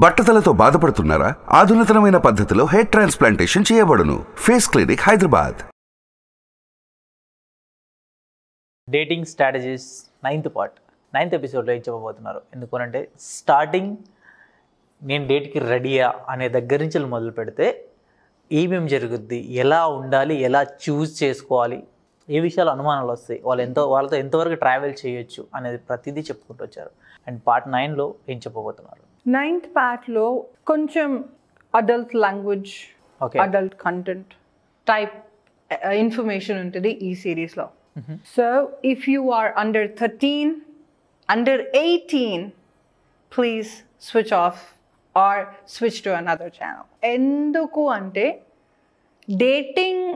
బట్టతలతో బాధపడుతున్నారా? ఆధునితనమైన పద్ధతిలో hair transplantation చేయబడును. Face clinic, Hyderabad. Dating strategies 9th part 9th ఎపిసోడ్లో ఏం చెప్పబోతున్నారు. ఎందుకనంటే స్టార్టింగ్ నేను డేట్కి రెడీయా అనే దగ్గర నుంచి మొదలు పెడితే ఏమేమి జరుగుద్ది, ఎలా ఉండాలి, ఎలా చూస్ చేసుకోవాలి, ఏ విషయాలు అనుమానాలు వస్తాయి, వాళ్ళతో ఎంతవరకు ట్రావెల్ చేయొచ్చు అనేది ప్రతిదీ చెప్పుకుంటూ వచ్చారు. అండ్ పార్ట్ 9లో ఏం చెప్పబోతున్నారు. 9th పార్ట్లో కొంచెం adult language, adult content type information ఉంటుంది ఈ సిరీస్లో. So if you are under 13, under 18, please switch off or switch to another channel. ఎందుకు అంటే డేటింగ్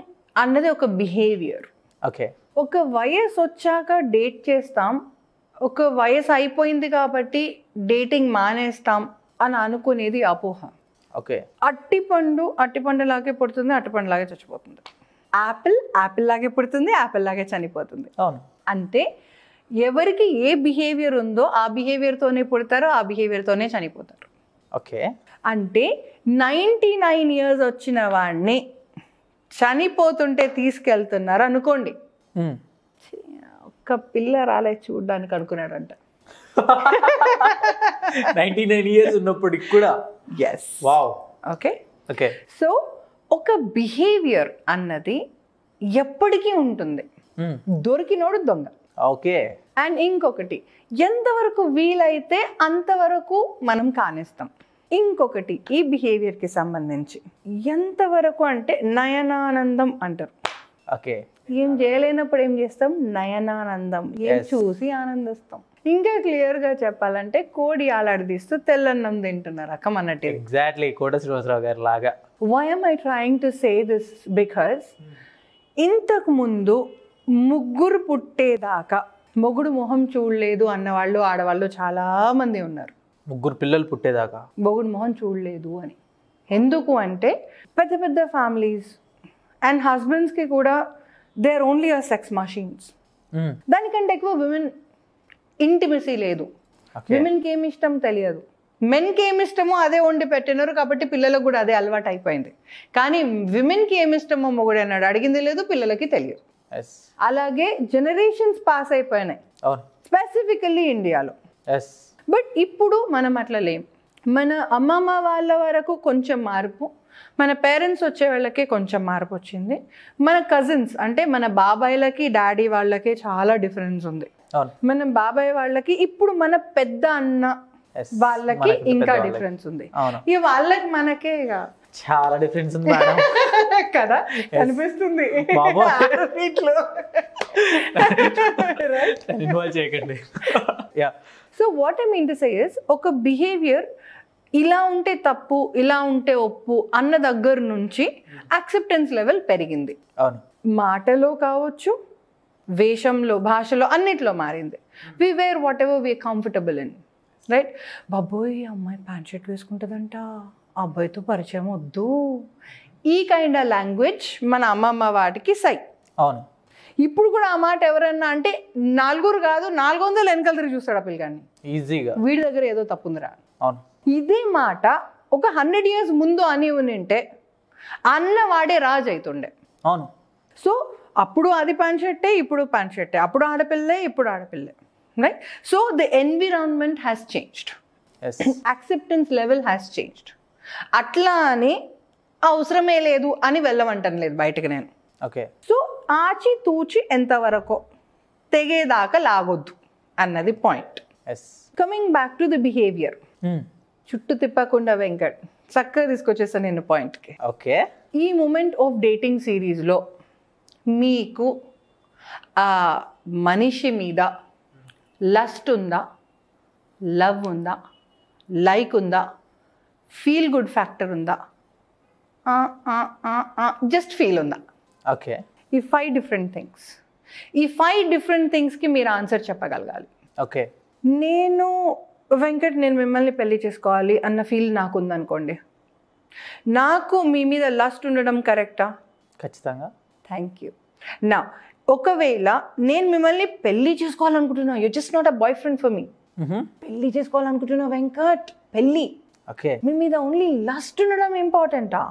అన్నది ఒక బిహేవియర్. ఓకే, ఒక వయసు వచ్చాక డేట్ చేస్తాం, ఒక వయసు అయిపోయింది కాబట్టి డేటింగ్ మానేస్తాం అని అనుకునేది అపోహ. ఓకే, అట్టిపండు లాగే పుడుతుంది, అట్టిపండు లాగే చచ్చిపోతుంది. యాపిల్ లాగే పుడుతుంది, యాపిల్ లాగే చనిపోతుంది. అవును. అంటే ఎవరికి ఏ బిహేవియర్ ఉందో ఆ బిహేవియర్తోనే పుడతారో ఆ బిహేవియర్తోనే చనిపోతారు. ఓకే, అంటే 99 years వచ్చిన వాడిని చనిపోతుంటే తీసుకెళ్తున్నారు అనుకోండి, ఒక్క పిల్ల రాలే చూడ్డానికి అనుకున్నాడంట. 99 years ఉన్నప్పటికి కూడా. Yes. Wow. Okay. Okay, so ఒక బిహేవియర్ అన్నది ఎప్పటికీ ఉంటుంది. దొరికినోడు దొంగ. ఓకే. అండ్ ఇంకొకటి, ఎంతవరకు వీలైతే అంతవరకు మనం కానిస్తాం. ఇంకొకటి, ఈ బిహేవియర్కి సంబంధించి ఎంతవరకు అంటే నయనానందం అంటారు. ఓకే, ఏం చేయలేనప్పుడు ఏం చేస్తాం? నయనానందం. ఏం చూసి ఆనందిస్తాం. ఇంకా క్లియర్గా చెప్పాలంటే కోడి ఆలాడదీస్తూ తెల్లన్నం తింటున్నారు రకం అన్నట్టు. ఎగ్జాక్ట్లీ కోట శ్రీనివాసరావు గారు లాగా. Why am I trying to say this? Because ఇంతకు ముందు ముగ్గురు పుట్టేదాకా మొగుడు మొహం చూడలేదు అన్నవాళ్ళు, ఆడవాళ్ళు చాలా మంది ఉన్నారు. ముగ్గురు పిల్లలు పుట్టేదాకా మొగుడు మొహం చూడలేదు అని. ఎందుకు అంటే పెద్ద పెద్ద ఫ్యామిలీస్ అండ్ హస్బెండ్స్కి కూడా they are only a sex machines. దానికంటే ఎక్కువ విమెన్ ఇంటిమసీ లేదు. విమెన్కి ఏమి ఇష్టం తెలియదు, మెన్కి ఏమి ఇష్టమో అదే వండి పెట్టినారు కాబట్టి పిల్లలకు కూడా అదే అలవాటు అయిపోయింది. కానీ విమెన్కి ఏమి ఇష్టమో మొగుడు అన్నాడు అడిగింది లేదు, పిల్లలకి తెలియదు. అలాగే జనరేషన్స్ పాస్ అయిపోయినాయి, స్పెసిఫికల్లీ ఇండియాలో. బట్ ఇప్పుడు మనం అట్లా లేం. మన అమ్మమ్మ వాళ్ళ వరకు కొంచెం మార్పు, మన పేరెంట్స్ వచ్చే వాళ్ళకే కొంచెం మార్పు వచ్చింది. మన కజిన్స్ అంటే మన బాబాయ్లకి డాడీ వాళ్ళకి చాలా డిఫరెన్స్ ఉంది. మన బాబాయ్ వాళ్ళకి ఇప్పుడు మన పెద్ద అన్న వాళ్ళకి ఇంకా డిఫరెన్స్ ఉంది. ఈ వాళ్ళకి మనకే చాలా డిఫరెన్స్ ఉంది కదా అనిపిస్తుంది. So what I mean to say is, ఒక బిహేవియర్ ఇలా ఉంటే తప్పు, ఇలా ఉంటే ఒప్పు అన్న దగ్గర నుంచి యాక్సెప్టెన్స్ లెవెల్ పెరిగింది. మాటలో కావచ్చు, వేషంలో, భాషలో, అన్నిట్లో మారింది. We wear whatever we comfortable in, right? బాబోయ్ అమ్మాయి ప్యాంట్ షర్ట్ వేసుకుంటుందంట, అబ్బాయితో పరిచయం వద్దు, ఈ కైండ్ ఆఫ్ లాంగ్వేజ్ మన అమ్మమ్మ వాటికి సై. అవును. ఇప్పుడు కూడా ఆ మాట ఎవరన్నా అంటే 4 కాదు 400 వెనకాల తిరిగి చూస్తాడు ఆ పిల్లగాన్ని ఈజీగా, వీడి దగ్గర ఏదో తప్పుందిరా. అవును. ఇదే మాట ఒక 100 years ముందు అని ఉంటే అన్న వాడే రాజు అవుతుండే. అవును. సో అప్పుడు అది ప్యాంట్ షర్టే, ఇప్పుడు ప్యాంట్ షర్టే, అప్పుడు ఆడపిల్లే, ఇప్పుడు ఆడపిల్లే, right? So the environment has changed, acceptance level has changed. అట్లా అని అవసరమే లేదు అని వెళ్ళమంటాను లేదు బయటకు నేను. ఓకే. సో ఆచి తూచి ఎంతవరకు తెగేదాకా లాగొద్దు అన్నది point. Coming back to the behaviour, చుట్టూ తిప్పకుండా వెంకట్ చక్కగా తీసుకొచ్చేస్తాను నేను పాయింట్కి. ఓకే. ఈ మూమెంట్ ఆఫ్ డేటింగ్ సిరీస్లో మీకు ఆ మనిషి మీద లస్ట్ ఉందా, లవ్ ఉందా, లైక్ ఉందా, ఫీల్ గుడ్ ఫ్యాక్టర్ ఉందా, జస్ట్ ఫీల్ ఉందా? ఓకే. ఈ 5 different things, ఈ 5 different thingsకి మీరు ఆన్సర్ చెప్పగలగాలి. ఓకే. నేను వెంకట్ నేను మిమ్మల్ని పెళ్లి చేసుకోవాలి అన్న ఫీల్ నాకు ఉందనుకోండి, నాకు మీ మీద లస్ట్ ఉండడం కరెక్టా? ఖచ్చితంగా. Thank you. నా ఒకవేళ నేను మిమ్మల్ని పెళ్లి చేసుకోవాలనుకుంటున్నా, you just not a boyfriend for me, పెళ్లి చేసుకోవాలనుకుంటున్నా వెంకట్, పెళ్ళి ఓకే, మీ మీద ఓన్లీ లస్ట్ ఉండడం ఇంపార్టెంటా?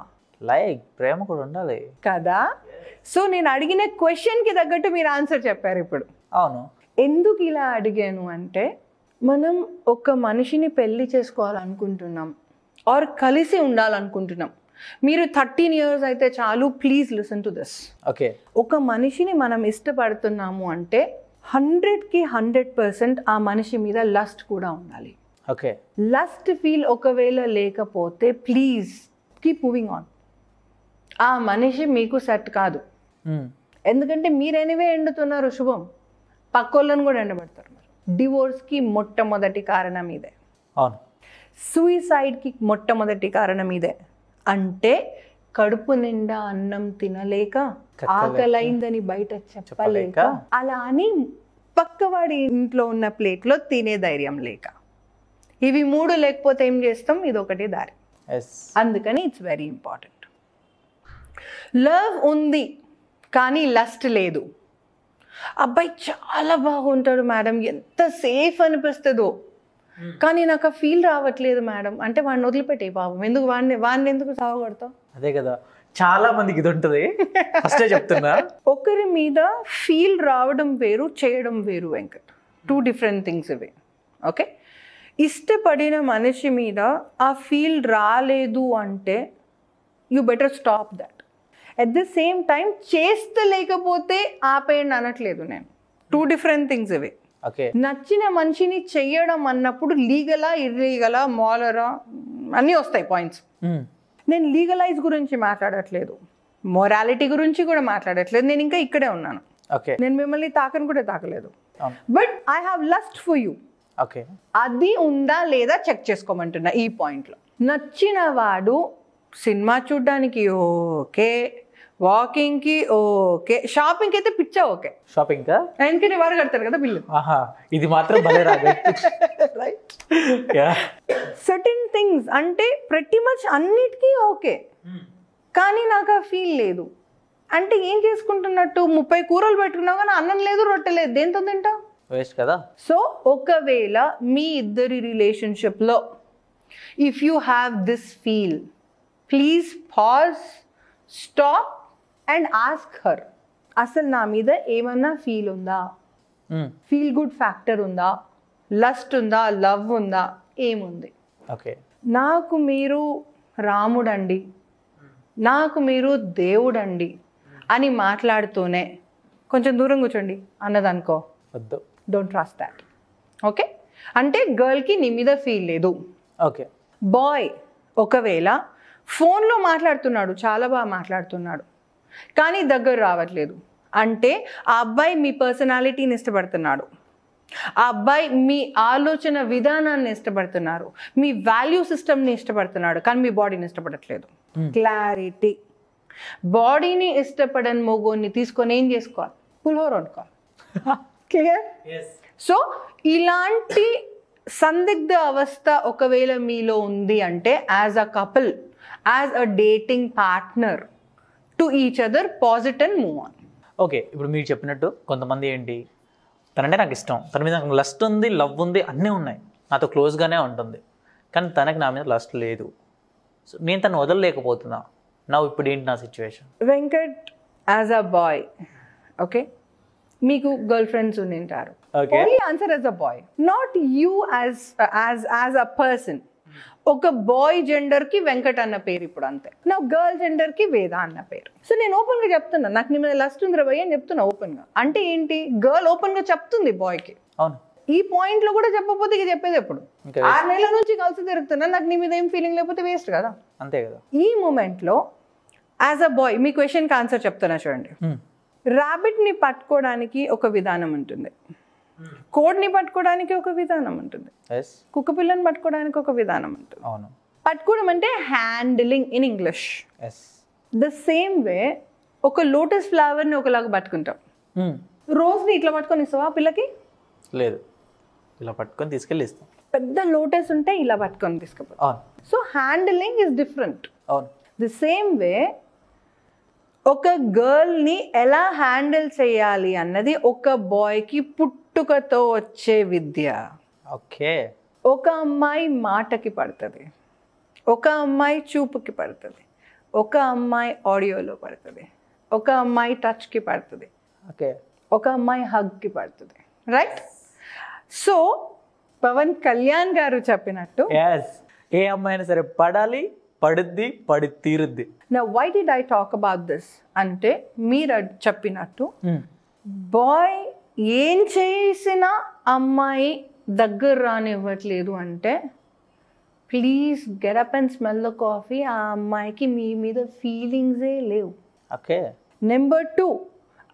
లైక్ ప్రేమ కూడా ఉండాలి కదా. సో నేను అడిగిన క్వశ్చన్కి తగ్గట్టు మీరు ఆన్సర్ చెప్పారు ఇప్పుడు. అవును. ఎందుకు ఇలా అడిగాను అంటే, మనం ఒక మనిషిని పెళ్లి చేసుకోవాలనుకుంటున్నాం ఆర్ కలిసి ఉండాలనుకుంటున్నాం. మీరు 13 years అయితే చాలు, please listen to this. Okay, ఒక మనిషిని మనం ఇష్టపడుతున్నాము అంటే 100కి 100% ఆ మనిషి మీద లస్ట్ కూడా ఉండాలి. ఓకే, లస్ట్ ఫీల్ ఒకవేళ లేకపోతే ప్లీజ్ కీప్ మూవింగ్ ఆన్. ఆ మనిషి మీకు సెట్ కాదు. ఎందుకంటే మీరు ఎనివే ఎండుతున్నారు శుభం, పక్కోళ్ళని కూడా ఎండబెడతారు. డివోర్స్కి మొట్టమొదటి కారణం ఇదే. అవును. సూయిసైడ్కి మొట్టమొదటి కారణం ఇదే. అంటే కడుపు నిండా అన్నం తినలేక, ఆకలైందని బయట చెప్పలేక, అలా అని పక్కవాడి ఇంట్లో ఉన్న ప్లేట్లో తినే ధైర్యం లేక. ఇవి 3 లేకపోతే ఏం చేస్తాం? ఇది ఒకటి దారి. అందుకని ఇట్స్ వెరీ ఇంపార్టెంట్. లవ్ ఉంది కానీ లస్ట్ లేదు. అబ్బాయి చాలా బాగుంటాడు మేడం, ఎంత సేఫ్ అనిపిస్తుందో, కానీ నాకు ఆ ఫీల్ రావట్లేదు మేడం అంటే వాడిని వదిలిపెట్టే పాపం. ఎందుకు వాడిని ఎందుకు సాగొడతావు? అదే కదా, చాలా మందికి ఇది ఉంటుంది. ఫస్టే చెప్తున్నా, ఒకరి మీద ఫీల్ రావడం వేరు, చేయడం వేరు వెంకట్. 2 different things ఇవి. ఓకే, ఇష్టపడిన మనిషి మీద ఆ ఫీల్ రాలేదు అంటే you better stop that. At the same time చేస్తలేకపోతే ఆపేయండి అనట్లేదు నేను. 2 different things ఇవి. ఓకే, నచ్చిన మనిషిని చెయ్యడం అన్నప్పుడు లీగలా, ఇర్లీగలా, మోరలా అన్నీ వస్తాయి పాయింట్స్. నేను లీగలైజ్ గురించి మాట్లాడట్లేదు, మొరాలిటీ గురించి కూడా మాట్లాడట్లేదు. నేను ఇంకా ఇక్కడే ఉన్నాను. ఓకే, నేను మిమ్మల్ని తాకను కూడా తాకలేదు. But I have lust for you. Okay, అది ఉందా లేదా చెక్ చేసుకోమంటున్నా ఈ పాయింట్లో. నచ్చిన వాడు సినిమా చూడ్డానికి ఓకే, వాకింగ్కి ఓకే, షాపింగ్కి అయితే పిచ్చా ఓకే. షాపింగ్ ఎందుకంటే వాడు కడతారు కదా బిల్లు. ఇది మాత్రం భలే రాదు. రైట్. సర్టెన్ థింగ్స్ అంటే ప్రతి మచ్ అన్నిటికీ ఓకే, కానీ నాకు ఆ ఫీల్ లేదు అంటే ఏం చేసుకుంటున్నట్టు? 30 కూరలు పెట్టుకున్నావు కానీ అన్నం లేదు, రొట్టె లేదు, దేంతో తింటావు? వేస్ట్ కదా. సో ఒకవేళ మీ ఇద్దరి రిలేషన్షిప్లో if you have this feel, please pause, stop and ask her, అసలు నా మీద ఏమన్నా ఫీల్ ఉందా, ఫీల్ గుడ్ ఫ్యాక్టర్ ఉందా, లస్ట్ ఉందా, లవ్ ఉందా, ఏముంది? ఓకే, నాకు మీరు రాముడండి, నాకు మీరు దేవుడండి అని మాట్లాడుతూనే కొంచెం దూరం కూర్చోండి అన్నదనుకో, వద్దు, డోంట్ ట్రస్ట్ దాట్. ఓకే, అంటే గర్ల్కి నీ మీద ఫీల్ లేదు. ఓకే, బాయ్ ఒకవేళ ఫోన్లో మాట్లాడుతున్నాడు, చాలా బాగా మాట్లాడుతున్నాడు, కానీ దగ్గర రావట్లేదు అంటే ఆ అబ్బాయి మీ పర్సనాలిటీని ఇష్టపడుతున్నాడు, ఆ అబ్బాయి మీ ఆలోచన విధానాన్ని ఇష్టపడుతున్నారు, మీ వాల్యూ సిస్టమ్ని ఇష్టపడుతున్నాడు, కానీ మీ బాడీని ఇష్టపడట్లేదు. క్లారిటీ. బాడీని ఇష్టపడని మొగోని తీసుకొని ఏం చేసుకోవాలి? పులిహోర వండుకోవాలి. క్లియర్? సో ఇలాంటి సందిగ్ధ అవస్థ ఒకవేళ మీలో ఉంది అంటే as a couple, as a dating partner to each other, posit and move on. Okay, ఇప్పుడు మీరు చెప్పినట్టు కొంతమంది ఏంటి, తనంటే నాకు ఇష్టం, తన మీద నాకు లస్ట్ ఉంది, లవ్ ఉంది, అన్నీ ఉన్నాయి, నాతో క్లోజ్గానే ఉంటుంది, కానీ తనకి నా మీద లస్ట్ లేదు. సో నేను తను వదలలేకపోతున్నా. నా ఇప్పుడు ఏంటి నా situation? Venkat, as a boy, okay, మీకు గర్ల్ ఫ్రెండ్స్ ఉంటారు. Only answer as a boy, not you as a person. ఒక బాయ్ జెండర్కి వెంకట్ అన్న పేరు ఇప్పుడు అంతే, నా గర్ల్ జెండర్కి వేద అన్న పేరు. సో నేను ఓపెన్గా చెప్తున్నా, నాకు నీ మీద లస్ట్ ఉంది రా భయ్ అని చెప్తున్నా ఓపెన్గా. అంటే ఏంటి, గర్ల్ ఓపెన్గా చెప్తుంది బాయ్కి. అవును, ఈ పాయింట్లో కూడా చెప్పకపోతే ఇక చెప్పేది ఎప్పుడు? 6 నెలల నుంచి కలిసి తిరుగుతున్నా, నాకు నీ మీద ఏం ఫీలింగ్ లేకపోతే వేస్ట్ కదా. అంతే కదా. ఈ మూమెంట్లో యాజ్ అ బాయ్ మీ క్వశ్చన్కి ఆన్సర్ చెప్తున్నా చూడండి. ర్యాబిట్ని పట్టుకోవడానికి ఒక విధానం ఉంటుంది, కోడ్ని పట్టుకోవడానికి ఒక విధానం ఉంటుంది, కుక్క పిల్లని పట్టుకోవడానికి ఒక విధానం ఉంటుంది. అవును, పట్టుకోవడం అంటే handling in English. The same way ఒక లోటస్ ఫ్లవర్ని ఒకలాగా పట్టుకుంటాం. రోజ్ని ఇట్లా పట్టుకొని ఇస్తావా పిల్లకి? లేదు, ఇలా పట్టుకొని తీసుకెళ్ళి ఇస్తాం. పెద్ద లోటస్ ఉంటే ఇలా పట్టుకొని తీసుకుపో. So handling is different. అవును, ది సేమ్ వే ఒక గర్ల్ని ఎలా హ్యాండిల్ చేయాలి అన్నది ఒక బాయ్కి పుట్టుకతో వచ్చే విద్య. ఓకే, ఒక అమ్మాయి మాటకి పడుతుంది, ఒక అమ్మాయి చూపుకి పడుతుంది, ఒక అమ్మాయి ఆడియోలో పడుతుంది, ఒక అమ్మాయి టచ్కి పడుతుంది, ఓకే ఒక అమ్మాయి హగ్కి పడుతుంది, రైట్? సో పవన్ కళ్యాణ్ గారు చెప్పినట్టు ఎస్, ఏ అమ్మాయి అయినా సరే పడాలి, పడుద్ది, పడి తీరుద్ది. నా why did I talk about this అంటే, మీరు చెప్పినట్టు బాయ్ ఏం చేసినా అమ్మాయి దగ్గర రానివ్వట్లేదు అంటే, please get up and smell the coffee. ఆ అమ్మాయికి మీ మీద ఫీలింగ్సే లేవు. ఓకే. నెంబర్ 2,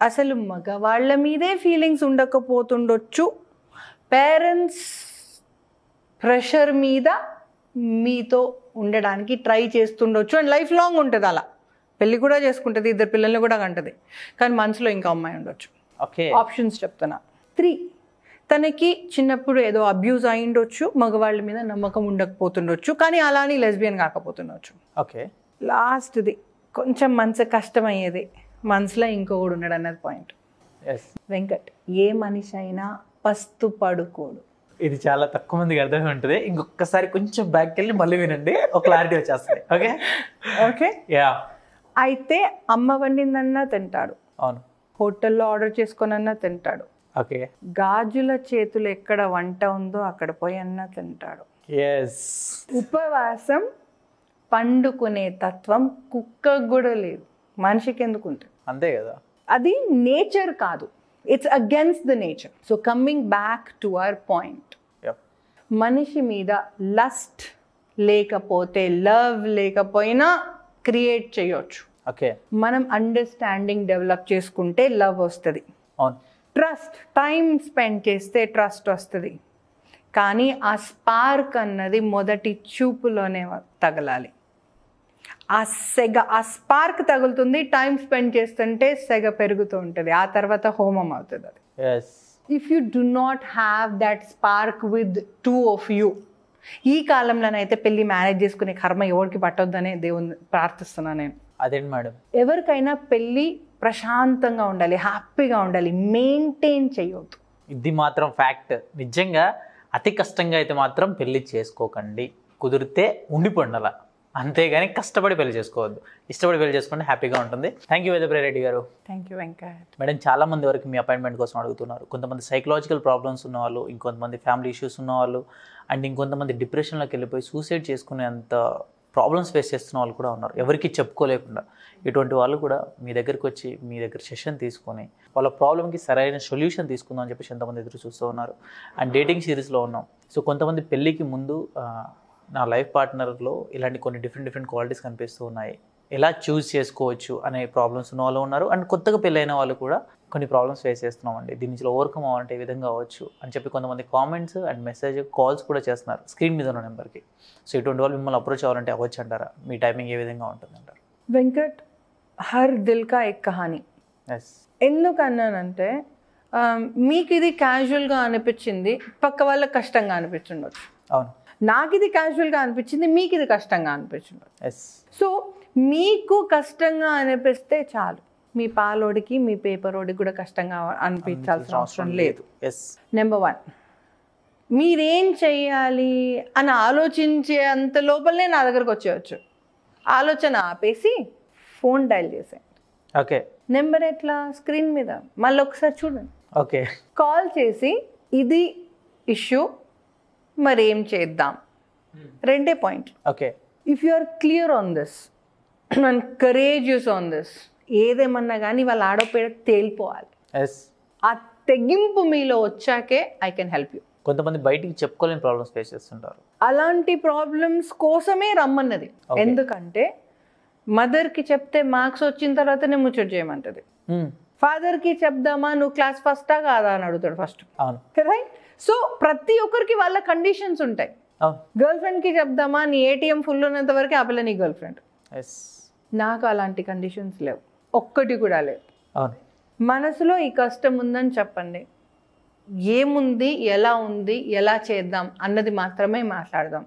అసలు మగవాళ్ళ మీదే ఫీలింగ్స్ ఉండకపోతుండొచ్చు, పేరెంట్స్ ప్రెషర్ మీద మీతో ఉండడానికి ట్రై చేస్తుండొచ్చు, అండ్ లైఫ్ లాంగ్ ఉంటుంది. అలా పెళ్ళి కూడా చేసుకుంటుంది, 2 పిల్లల్ని కూడా కంటది, కానీ మనసులో ఇంకా అమ్మాయి ఉండొచ్చు. ఓకే, ఆప్షన్స్ చెప్తున్నా. 3, తనకి చిన్నప్పుడు ఏదో అబ్యూజ్ అయి ఉండొచ్చు, మగవాళ్ళ మీద నమ్మకం ఉండకపోతుండొచ్చు, కానీ అలానే లెస్బియన్ కాకపోతుండొచ్చు. ఓకే. లాస్ట్ది కొంచెం మనసు కష్టమయ్యేది, మనసులో ఇంకొకడు ఉన్నాడు అన్నది పాయింట్. ఎస్ వెంకట్, ఏ మనిషి అయినా పస్తు పడుకోడు. ఇది చాలా తక్కువ మందికి అర్థమై ఉంటుంది. ఇంకొకసారి కొంచెం బ్యాక్ వెళ్ళి మళ్ళీ వినండి, ఒక క్లారిటీ వచ్చేస్తుంది. Okay okay. యా. అయితే అమ్మ వండిందన్నా తింటాడు, అవును. హోటల్లో ఆర్డర్ చేసుకొనన్నా తింటాడు, ఓకే. గాజుల చేతులు ఎక్కడ వంట ఉందో అక్కడ పోయి అన్నా తింటాడు. ఎస్. ఉపవాసం పండుకునే తత్వం కుక్కకు కూడా లేదు, మనిషికి ఎందుకు ఉంటుంది? అంతే కదా. అది నేచర్ కాదు, it's against the nature. So coming back to our point, మనిషి మీద లస్ట్ లేకపోతే, లవ్ లేకపోయినా క్రియేట్ చేయొచ్చు. ఓకే. మనం అండర్స్టాండింగ్ డెవలప్ చేసుకుంటే లవ్ వస్తుంది. అవును. ట్రస్ట్, టైం స్పెండ్ చేస్తే ట్రస్ట్ వస్తుంది. కానీ ఆ స్పార్క్ అన్నది మొదటి చూపులోనే తగలాలి. ఆ స్పార్క్ తగులుతుంది, టైం స్పెండ్ చేస్తుంటే సెగ పెరుగుతూ ఉంటుంది, ఆ తర్వాత హోమం అవుతుంది అది. Yes. If you do not have that spark with 2 of you, ఈ కాలంలోనైతే పెళ్ళి మేనేజ్ చేసుకునే కర్మ ఎవరికి పట్టొద్దనే దేవుని ప్రార్థిస్తున్నాను నేను. అదేంటి మేడం? ఎవరికైనా పెళ్ళి ప్రశాంతంగా ఉండాలి, హ్యాపీగా ఉండాలి, మెయింటైన్ చేయొద్దు. ఇది మాత్రం ఫ్యాక్ట్. నిజంగా అతి కష్టంగా అయితే మాత్రం పెళ్ళి చేసుకోకండి, కుదిరితే ఉండిపోండి అలా, అంతేగాని కష్టపడి పెళ్లి చేసుకోవద్దు. ఇష్టపడి పెళ్లి చేసుకుంటే హ్యాపీగా ఉంటుంది. థ్యాంక్ యూ వేదప్రియ రెడ్డి గారు. Thank you Venkat. మేడం, చాలా మంది వరకు మీ అపాయింట్మెంట్ కోసం అడుగుతున్నారు. కొంతమంది సైకలాజికల్ ప్రాబ్లమ్స్ ఉన్నవాళ్ళు, ఇంకొంతమంది ఫ్యామిలీ ఇష్యూస్ ఉన్నవాళ్ళు, అండ్ ఇంకొంతమంది డిప్రెషన్లోకి వెళ్ళిపోయి సూసైడ్ చేసుకునేంత ప్రాబ్లమ్స్ ఫేస్ చేస్తున్న వాళ్ళు కూడా ఉన్నారు, ఎవరికి చెప్పుకోలేకుండా. ఇటువంటి వాళ్ళు కూడా మీ దగ్గరికి వచ్చి మీ దగ్గర సెషన్ తీసుకొని వాళ్ళ ప్రాబ్లమ్కి సరైన సొల్యూషన్ తీసుకుందాం అని చెప్పేసి ఎంతమంది ఎదురు చూస్తూ ఉన్నారు. అండ్ డేటింగ్ సిరీస్లో ఉన్నాం. సో కొంతమంది పెళ్ళికి ముందు నా లైఫ్ పార్ట్నర్లో ఇలాంటి కొన్ని డిఫరెంట్ క్వాలిటీస్ కనిపిస్తూ ఉన్నాయి, ఎలా చూస్ చేసుకోవచ్చు అనే ప్రాబ్లమ్స్ ఉన్న వాళ్ళు ఉన్నారు. అండ్ కొత్తగా పెళ్ళైన వాళ్ళు కూడా కొన్ని ప్రాబ్లమ్స్ ఫేస్ చేస్తున్నామండి, దీని నుంచి ఓవర్కమ్ అవ్వాలంటే ఏ విధంగా అవ్వచ్చు అని చెప్పి కొంతమంది కామెంట్స్ అండ్ మెసేజ్ కాల్స్ కూడా చేస్తున్నారు స్క్రీన్ మీద ఉన్న నెంబర్కి. సో ఇటువంటి వాళ్ళు మిమ్మల్ని అప్రోచ్ అవ్వాలంటే అవ్వచ్చు అంటారా? మీ టైమింగ్ ఏ విధంగా ఉంటుంది అంటారు? వెంకట్, హర్ దిల్ కా ఎక్ కహానీ. ఎస్. ఎందుకన్నానంటే, మీకు ఇది క్యాజువల్గా అనిపించింది, పక్క వాళ్ళకి కష్టంగా అనిపించుండొచ్చు. అవును. నాకు ఇది క్యాజువల్గా అనిపించింది, మీకు ఇది కష్టంగా అనిపించుండొచ్చు. ఎస్. సో మీకు కష్టంగా అనిపిస్తే చాలు, మీ పాలోడికి మీ పేపరోడికి కూడా కష్టంగా అనిపించాల్సిన అవసరం లేదు. ఎస్. నెంబర్ 1, మీరేం చెయ్యాలి అని ఆలోచించే అంత లోపలనే నా దగ్గరకు వచ్చేయచ్చు. ఆలోచన ఆపేసి ఫోన్ డైల్ చేసేయండి. ఓకే. నెంబర్ ఎట్లా? స్క్రీన్ మీద మళ్ళీ ఒకసారి చూడండి. ఓకే. కాల్ చేసి ఇది ఇష్యూ, మరి ఏం చేద్దాం, 2 పాయింట్లు. Okay. If you are clear on this and courageous on this, ఏదేమన్నా కానీ వాళ్ళ ఆడపేడ తేలిపోవాలి. ఎస్. ఆ తెగింపు మీలో వచ్చాకే ఐ కెన్ హెల్ప్ యూ. కొంతమంది బయటికి చెప్పుకోలేని ప్రాబ్లమ్స్ ఫేస్ చేస్తుంటారు. అలాంటి ప్రాబ్లమ్స్ కోసమే రమ్మన్నది. ఎందుకంటే మదర్కి చెప్తే మార్క్స్ వచ్చిన తర్వాతనే ముచ్చట చేయమంటది, ఫాదర్కి చెప్దామా నువ్వు క్లాస్ ఫస్టా కాదా అని అడుగుతాడు ఫస్ట్. అవును. రైట్. సో ప్రతి ఒక్కరికి వాళ్ళ కండిషన్స్ ఉంటాయి. గర్ల్ ఫ్రెండ్కి చెప్దామా నీ ఏటీఎం ఫుల్ ఉన్నంత వరకు ఆ పిల్ల నీ గర్ల్ ఫ్రెండ్. నాకు అలాంటి కండిషన్స్ లేవు, ఒక్కటి కూడా లేవు. అవును. మనసులో ఈ కష్టం ఉందని చెప్పండి, ఏముంది, ఎలా ఉంది, ఎలా చేద్దాం అన్నది మాత్రమే మాట్లాడదాం.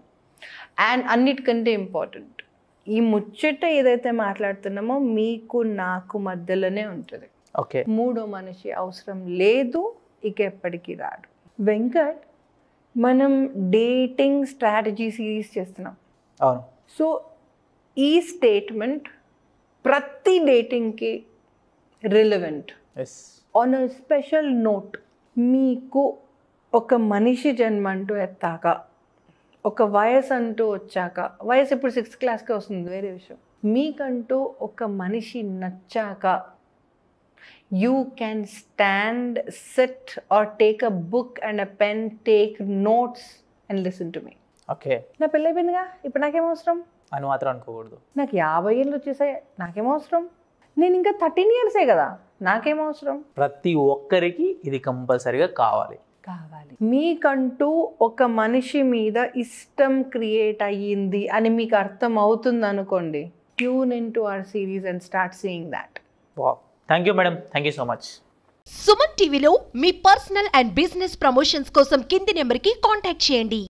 అండ్ అన్నిటికంటే ఇంపార్టెంట్, ఈ ముచ్చట ఏదైతే మాట్లాడుతున్నామో మీకు నాకు మధ్యలోనే ఉంటుంది. ఓకే. 3వ మనిషి అవసరం లేదు, ఇక ఎప్పటికీ రాడు. వెంకట్, మనం డేటింగ్ స్ట్రాటజీ సిరీస్ చేస్తున్నాం. అవును. సో ఈ స్టేట్మెంట్ ప్రతి డేటింగ్కి relevant. Yes. On a special note, మీకు ఒక మనిషి జన్మ అంటూ ఎత్తాక, ఒక వయసు అంటూ వచ్చాక, వయసు ఇప్పుడు 6th క్లాస్కే వస్తుంది వేరే విషయం, మీకంటూ ఒక మనిషి నచ్చాక you can stand, sit or take a book and a pen, take notes and listen to me. Okay. నా పెళ్ళైపోయిందిగా, ఇప్పుడు నాకేం అవసరం అని మాత్రం అనుకోకూడదు. నాకు 50 ఏళ్ళు వచ్చేసాయి, నాకేం అవసరం, నేను ఇంకా 13 yearsే కదా, నాకేం అవసరం. ప్రతి ఒక్కరికి ఇది కంపల్సరీగా కావాలి. మీకంటూ ఒక మనిషి మీద ఇష్టం క్రియేట్ అయ్యింది అని మీకు అర్థం అవుతుంది అనుకోండి, tune in to our series and start seeing that. Wow, thank you madam, thank you so much. Suman టీవీలో మీ పర్సనల్ అండ్ బిజినెస్ ప్రమోషన్స్ కోసం కింది నెంబర్కి కాంటాక్ట్ చేయండి.